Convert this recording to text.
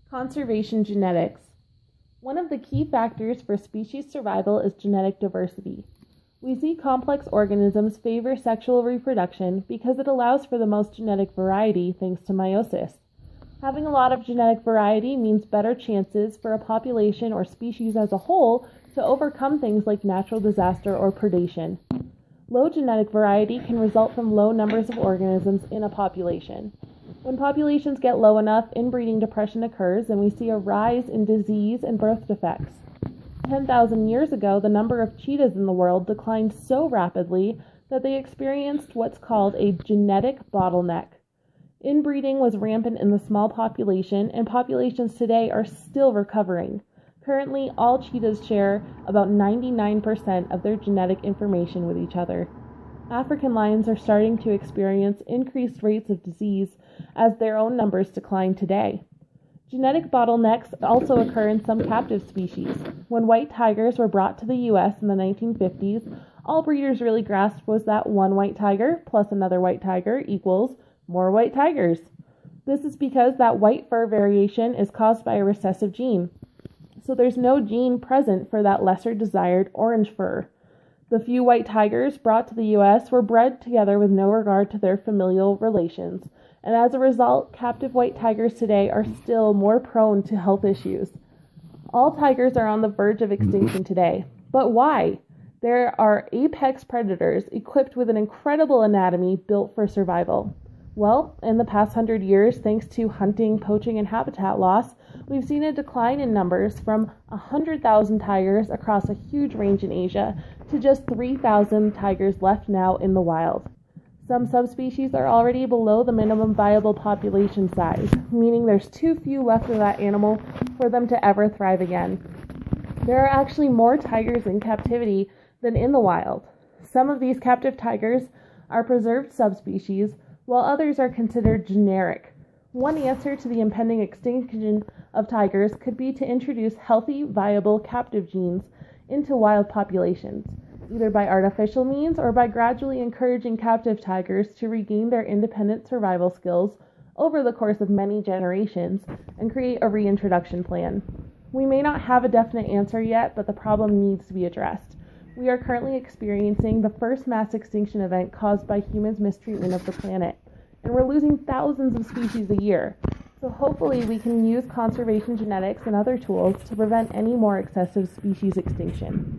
Conservation genetics. One of the key factors for species survival is genetic diversity. We see complex organisms favor sexual reproduction because it allows for the most genetic variety thanks to meiosis. Having a lot of genetic variety means better chances for a population or species as a whole to overcome things like natural disaster or predation. Low genetic variety can result from low numbers of organisms in a population. When populations get low enough, inbreeding depression occurs and we see a rise in disease and birth defects. 10,000 years ago, the number of cheetahs in the world declined so rapidly that they experienced what's called a genetic bottleneck. Inbreeding was rampant in the small population, and populations today are still recovering. Currently, all cheetahs share about 99% of their genetic information with each other. African lions are starting to experience increased rates of disease as their own numbers decline today. Genetic bottlenecks also occur in some captive species. When white tigers were brought to the U.S. in the 1950s, all breeders really grasped was that one white tiger plus another white tiger equals more white tigers. This is because that white fur variation is caused by a recessive gene. So there's no gene present for that lesser desired orange fur. The few white tigers brought to the U.S. were bred together with no regard to their familial relations, and as a result, captive white tigers today are still more prone to health issues. All tigers are on the verge of extinction today. But why? There are apex predators equipped with an incredible anatomy built for survival. Well, in the past 100 years, thanks to hunting, poaching, and habitat loss, we've seen a decline in numbers from 100,000 tigers across a huge range in Asia to just 3,000 tigers left now in the wild. Some subspecies are already below the minimum viable population size, meaning there's too few left of that animal for them to ever thrive again. There are actually more tigers in captivity than in the wild. Some of these captive tigers are preserved subspecies, while others are considered generic. One answer to the impending extinction of tigers could be to introduce healthy, viable captive genes into wild populations, either by artificial means or by gradually encouraging captive tigers to regain their independent survival skills over the course of many generations and create a reintroduction plan. We may not have a definite answer yet, but the problem needs to be addressed. We are currently experiencing the first mass extinction event caused by humans' mistreatment of the planet, and we're losing thousands of species a year. So hopefully we can use conservation genetics and other tools to prevent any more excessive species extinction.